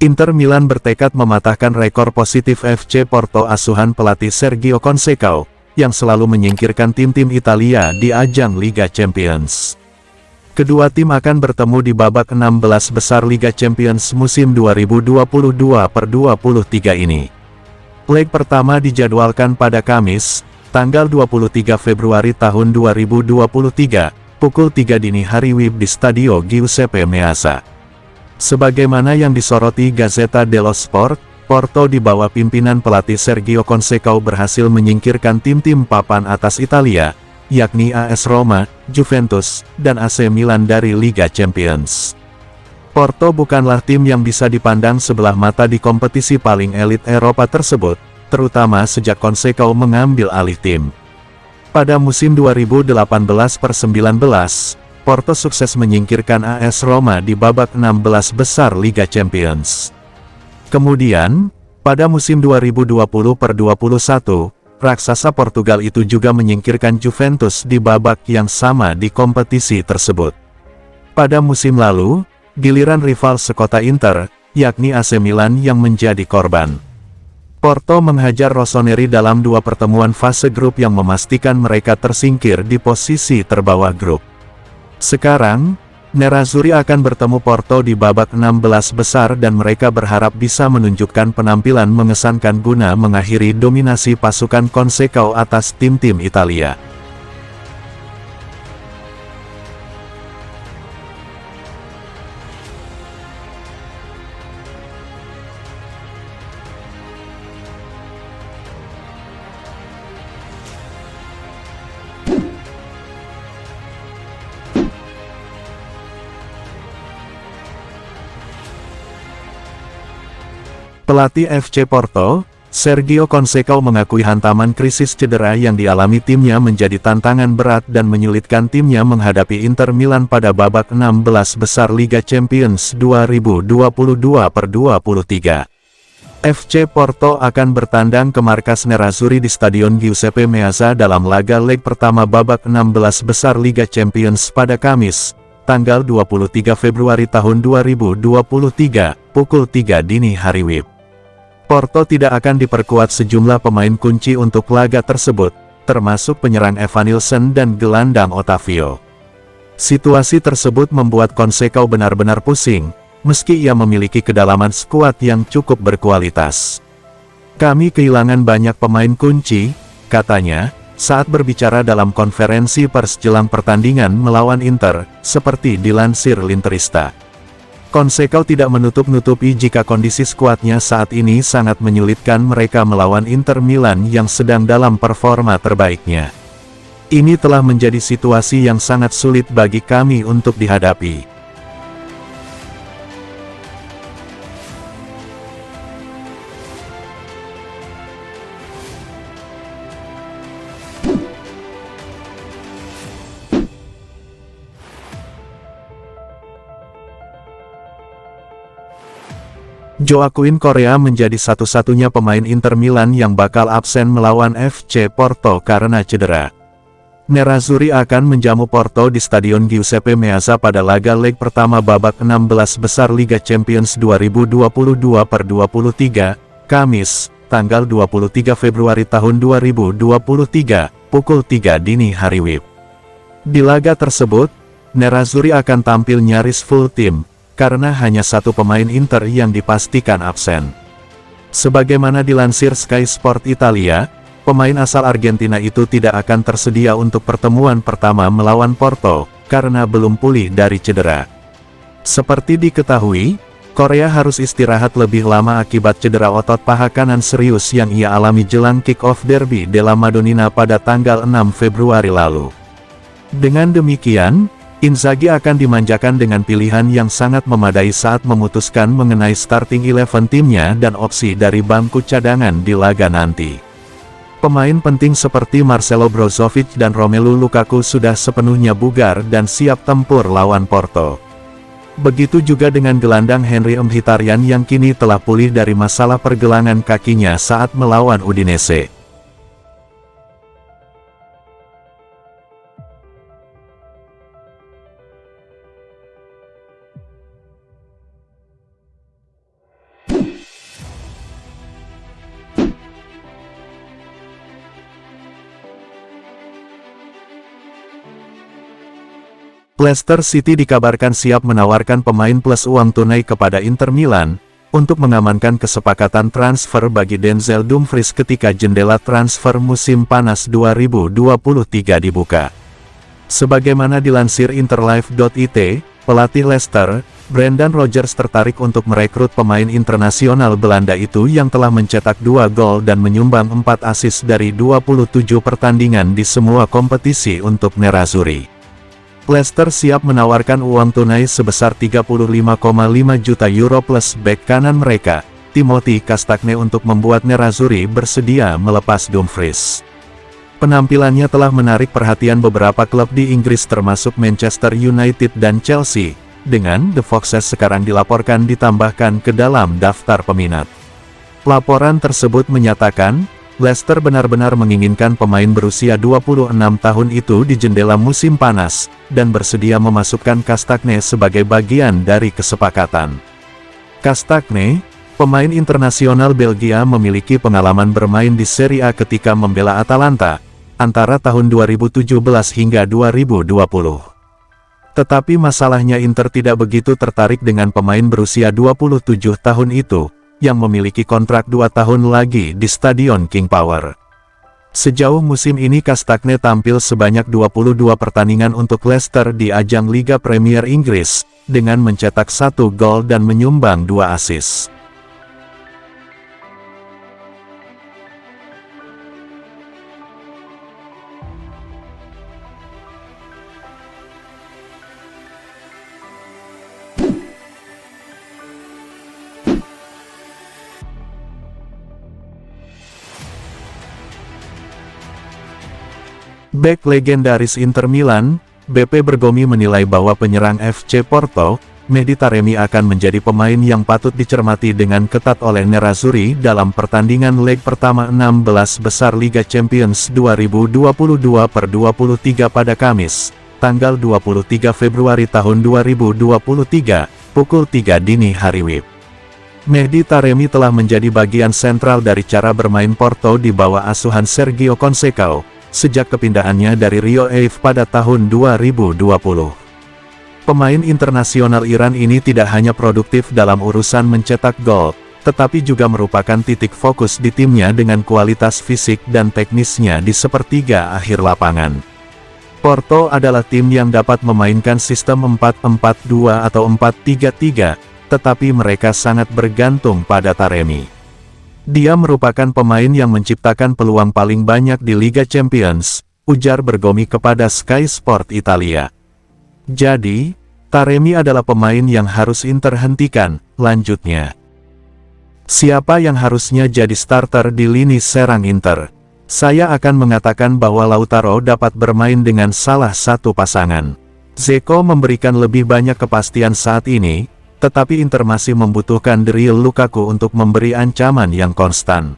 Inter Milan bertekad mematahkan rekor positif FC Porto asuhan pelatih Sergio Conceição, yang selalu menyingkirkan tim-tim Italia di ajang Liga Champions. Kedua tim akan bertemu di babak 16 besar Liga Champions musim 2022/23 ini. Leg pertama dijadwalkan pada Kamis, tanggal 23 Februari tahun 2023, pukul 3 dini hari WIB di Stadio Giuseppe Meazza. Sebagaimana yang disoroti Gazzetta dello Sport, Porto di bawah pimpinan pelatih Sergio Conceição berhasil menyingkirkan tim-tim papan atas Italia, yakni AS Roma, Juventus, dan AC Milan dari Liga Champions. Porto bukanlah tim yang bisa dipandang sebelah mata di kompetisi paling elit Eropa tersebut, terutama sejak Conceição mengambil alih tim. Pada musim 2018/19, Porto sukses menyingkirkan AS Roma di babak 16 besar Liga Champions. Kemudian, pada musim 2020/21, raksasa Portugal itu juga menyingkirkan Juventus di babak yang sama di kompetisi tersebut. Pada musim lalu, giliran rival sekota Inter, yakni AC Milan yang menjadi korban. Porto menghajar Rossoneri dalam dua pertemuan fase grup yang memastikan mereka tersingkir di posisi terbawah grup. Sekarang, Nerazzurri akan bertemu Porto di babak 16 besar dan mereka berharap bisa menunjukkan penampilan mengesankan guna mengakhiri dominasi pasukan Conceição atas tim-tim Italia. Pelatih FC Porto, Sergio Conceição mengakui hantaman krisis cedera yang dialami timnya menjadi tantangan berat dan menyulitkan timnya menghadapi Inter Milan pada babak 16 besar Liga Champions 2022/23. FC Porto akan bertandang ke markas Nerazzurri di Stadion Giuseppe Meazza dalam laga leg pertama babak 16 besar Liga Champions pada Kamis, tanggal 23 Februari tahun 2023, pukul 3 dini hari WIB. Porto tidak akan diperkuat sejumlah pemain kunci untuk laga tersebut, termasuk penyerang Evan Nilsson dan gelandang Otavio. Situasi tersebut membuat Conceição benar-benar pusing, meski ia memiliki kedalaman skuad yang cukup berkualitas. "Kami kehilangan banyak pemain kunci," katanya, saat berbicara dalam konferensi pers jelang pertandingan melawan Inter, seperti dilansir L'interista. Conceição tidak menutup-nutupi jika kondisi skuadnya saat ini sangat menyulitkan mereka melawan Inter Milan yang sedang dalam performa terbaiknya. "Ini telah menjadi situasi yang sangat sulit bagi kami untuk dihadapi. Joaquin Correa menjadi satu-satunya pemain Inter Milan yang bakal absen melawan FC Porto karena cedera. Nerazzurri akan menjamu Porto di Stadion Giuseppe Meazza pada laga leg pertama babak 16 besar Liga Champions 2022/23, Kamis, tanggal 23 Februari tahun 2023, pukul 3 dini hari WIB. Di laga tersebut, Nerazzurri akan tampil nyaris full tim, karena hanya satu pemain Inter yang dipastikan absen. Sebagaimana dilansir Sky Sport Italia, pemain asal Argentina itu tidak akan tersedia untuk pertemuan pertama melawan Porto, karena belum pulih dari cedera. Seperti diketahui, Korea harus istirahat lebih lama akibat cedera otot paha kanan serius yang ia alami jelang kick-off Derby della Madonnina pada tanggal 6 Februari lalu. Dengan demikian, Inzaghi akan dimanjakan dengan pilihan yang sangat memadai saat memutuskan mengenai starting 11 timnya dan opsi dari bangku cadangan di laga nanti. Pemain penting seperti Marcelo Brozovic dan Romelu Lukaku sudah sepenuhnya bugar dan siap tempur lawan Porto. Begitu juga dengan gelandang Henry Mkhitaryan yang kini telah pulih dari masalah pergelangan kakinya saat melawan Udinese. Leicester City dikabarkan siap menawarkan pemain plus uang tunai kepada Inter Milan, untuk mengamankan kesepakatan transfer bagi Denzel Dumfries ketika jendela transfer musim panas 2023 dibuka. Sebagaimana dilansir interlife.it, pelatih Leicester, Brendan Rodgers tertarik untuk merekrut pemain internasional Belanda itu yang telah mencetak 2 gol dan menyumbang 4 assist dari 27 pertandingan di semua kompetisi untuk Nerazzurri. Leicester siap menawarkan uang tunai sebesar 35,5 juta euro plus bek kanan mereka, Timothy Castagne untuk membuat Nerazzurri bersedia melepas Dumfries. Penampilannya telah menarik perhatian beberapa klub di Inggris termasuk Manchester United dan Chelsea, dengan The Foxes sekarang dilaporkan ditambahkan ke dalam daftar peminat. Laporan tersebut menyatakan, Leicester benar-benar menginginkan pemain berusia 26 tahun itu di jendela musim panas, dan bersedia memasukkan Castagne sebagai bagian dari kesepakatan. Castagne, pemain internasional Belgia memiliki pengalaman bermain di Serie A ketika membela Atalanta, antara tahun 2017 hingga 2020. Tetapi masalahnya Inter tidak begitu tertarik dengan pemain berusia 27 tahun itu, yang memiliki kontrak 2 tahun lagi di Stadion King Power. Sejauh musim ini Castagne tampil sebanyak 22 pertandingan untuk Leicester di ajang Liga Premier Inggris, dengan mencetak 1 gol dan menyumbang 2 assist. Bek legendaris Inter Milan, BP Bergomi menilai bahwa penyerang FC Porto, Mehdi Taremi akan menjadi pemain yang patut dicermati dengan ketat oleh Nerazzurri dalam pertandingan leg pertama 16 besar Liga Champions 2022/23 pada Kamis, tanggal 23 Februari tahun 2023, pukul 3 dini hari WIB. Mehdi Taremi telah menjadi bagian sentral dari cara bermain Porto di bawah asuhan Sergio Conceição, sejak kepindahannya dari Rio Ave pada tahun 2020. Pemain internasional Iran ini tidak hanya produktif dalam urusan mencetak gol, tetapi juga merupakan titik fokus di timnya dengan kualitas fisik dan teknisnya di sepertiga akhir lapangan. Porto adalah tim yang dapat memainkan sistem 4-4-2 atau 4-3-3, tetapi mereka sangat bergantung pada Taremi. Dia merupakan pemain yang menciptakan peluang paling banyak di Liga Champions, ujar Bergomi kepada Sky Sport Italia. Jadi, Taremi adalah pemain yang harus Inter hentikan, lanjutnya. Siapa yang harusnya jadi starter di lini serang Inter? Saya akan mengatakan bahwa Lautaro dapat bermain dengan salah satu pasangan. Dzeko memberikan lebih banyak kepastian saat ini, tetapi Inter masih membutuhkan Daryl Lukaku untuk memberi ancaman yang konstan.